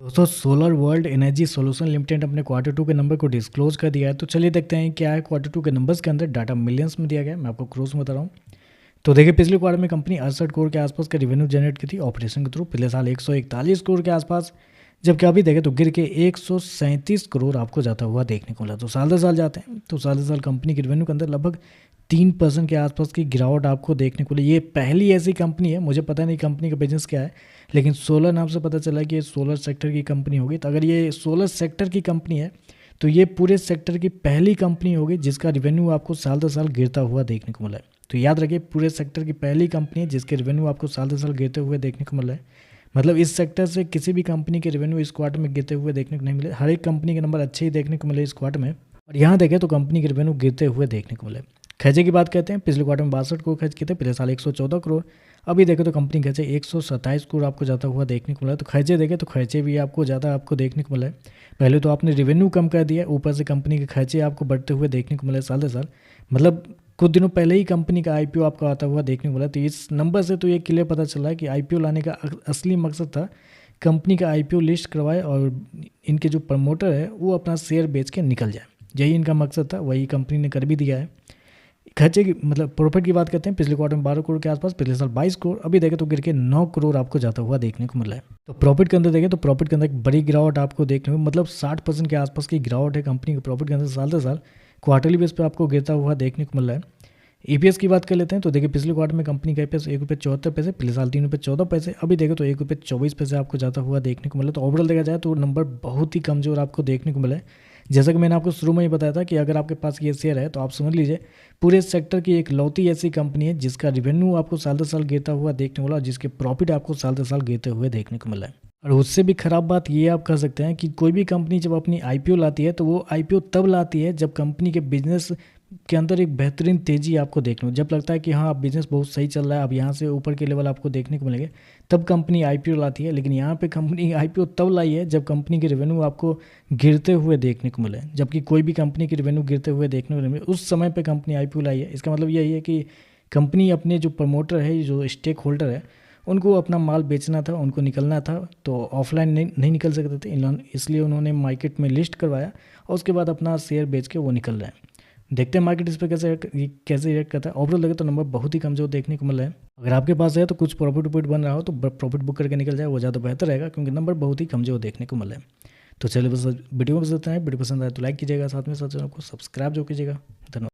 दोस्तों solar world energy solution limited अपने quarter to के नंबर को डिस्क्लोज कर दिया है। तो चलिए देखते हैं क्या है क्वार्टर टू के नंबर्स के अंदर। डाटा मिलियंस में दिया गया है, मैं आपको क्रोस में बता रहा हूँ। तो देखिए पिछले क्वार्टर में कंपनी 68 करोड़ के आसपास का रेवेन्यू जनरेट की थी ऑपरेशन के थ्रू। पिछले साल 141 करोड़ के आसपास, जबकि अभी देखें तो गिर के 137 करोड़ आपको जाता हुआ देखने को मिला। तो साल दर साल जाते हैं तो साल दर साल कंपनी के रेवेन्यू के अंदर लगभग 3% के आसपास की गिरावट आपको देखने को मिली। ये पहली ऐसी कंपनी है, मुझे पता नहीं कंपनी का बिजनेस क्या है, लेकिन सोलर नाम से पता चला कि ये सोलर सेक्टर की कंपनी होगी। तो अगर ये सोलर सेक्टर की कंपनी है तो ये पूरे सेक्टर की पहली कंपनी होगी जिसका रेवेन्यू आपको साल दर साल गिरता हुआ देखने को मिला है। तो याद रखिए, पूरे सेक्टर की पहली कंपनी है जिसके रेवेन्यू आपको साल दर साल गिरते हुए देखने को मिला है। मतलब इस सेक्टर से किसी भी कंपनी के रेवेन्यू इस क्वार्टर में गिरते हुए देखने को नहीं मिले। हर एक कंपनी के नंबर अच्छे ही देखने को मिले इस क्वार्टर में, और यहाँ देखें तो कंपनी के रेवेन्यू गिरते हुए देखने को मिले। खर्चे की बात करते हैं, पिछले क्वार्टर में 62 करोड़ खर्च किए थे, पिछले साल 114 करोड़। अभी देखें तो कंपनी खर्चे 127 करोड़ आपको जाता हुआ देखने को मिला है। तो खर्चे देखें तो खर्चे भी आपको ज़्यादा आपको देखने को मिला है। पहले तो आपने रेवेन्यू कम कर दिया, ऊपर से कंपनी के खर्चे आपको बढ़ते हुए देखने को मिले साल दर साल। मतलब कुछ दिनों पहले ही कंपनी का आईपीओ आपको आता हुआ देखने को मिला। तो इस नंबर से तो ये क्लियर पता चला है कि आईपीओ लाने का असली मकसद था कंपनी का आईपीओ लिस्ट करवाए और इनके जो प्रमोटर है वो अपना शेयर बेच के निकल जाए। यही इनका मकसद था, वही कंपनी ने कर भी दिया है। खर्चे की मतलब प्रॉफिट की बात करते हैं, पिछले क्वार्टर में 12 करोड़ के आसपास, पिछले साल 22 करोड़। अभी देखें तो गिर के 9 करोड़ आपको जाता हुआ देखने को मिला है। तो प्रॉफिट के अंदर देखें तो प्रॉफिट के अंदर एक बड़ी गिरावट आपको देखने को, मतलब 60% के आसपास की गिरावट है कंपनी के प्रॉफिट के अंदर साल दर साल। क्वार्टरली बेस पे आपको गिरता हुआ देखने को मिल रहा है। ईपीएस की बात कर लेते हैं तो देखिए पिछले क्वार्टर में कंपनी का ईपीएस 1 रुपये 74 पैसे, पिछले साल 3 रुपये 14 पैसे। अभी देखो तो 1 रुपये 24 पैसे आपको जाता हुआ देखने को मिला। तो ओवरऑल देखा जाए तो नंबर बहुत ही कमजोर आपको देखने को मिला है। जैसा कि मैंने आपको शुरू में ही बताया था कि अगर आपके पास ये शेयर है तो आप समझ लीजिए पूरे सेक्टर की एक लौती ऐसी कंपनी है जिसका रेवेन्यू आपको साल दर साल गिरता हुआ देखने को मिला और जिसके प्रॉफिट आपको साल दर साल गिरते हुए देखने को मिला है। और उससे भी खराब बात ये आप कह सकते हैं कि कोई भी कंपनी जब अपनी आईपीओ लाती है तो वो आईपीओ तब लाती है जब कंपनी के बिजनेस के अंदर एक बेहतरीन तेज़ी आपको देखने को, जब लगता है कि हाँ अब बिजनेस बहुत सही चल रहा है, अब यहाँ से ऊपर के लेवल आपको देखने को मिलेंगे, तब कंपनी आईपीओ लाती है। लेकिन यहाँ पे कंपनी आईपीओ तब लाई है जब कंपनी के रेवेन्यू आपको गिरते हुए देखने को मिले। जबकि कोई भी कंपनी के रेवेन्यू गिरते हुए देखने को नहीं मिले, उस समय पे कंपनी आईपीओ लाई है। इसका मतलब यही है कि कंपनी अपने जो प्रमोटर है, जो स्टेक होल्डर है, उनको अपना माल बेचना था, उनको निकलना था। तो ऑफलाइन नहीं निकल सकते थे, इसलिए उन्होंने मार्केट में लिस्ट करवाया और उसके बाद अपना शेयर बेच के वो निकल रहे हैं। देखते हैं मार्केट इस पर कैसे रिएक्ट करता है। ओवरऑल लगे तो नंबर बहुत ही कमजोर देखने को मिल रहा है। अगर आपके पास है तो कुछ प्रॉफिट वॉफिट बन रहा हो तो प्रॉफिट बुक करके निकल जाए, वो ज़्यादा बेहतर रहेगा, क्योंकि नंबर बहुत ही कमजोर देखने को मिल रहा है। तो चलिए बस वीडियो में बस इतना है। वीडियो पसंद आए तो लाइक कीजिएगा, साथ में साथ चैनल को सब्सक्राइब जो कीजिएगा। धन्यवाद।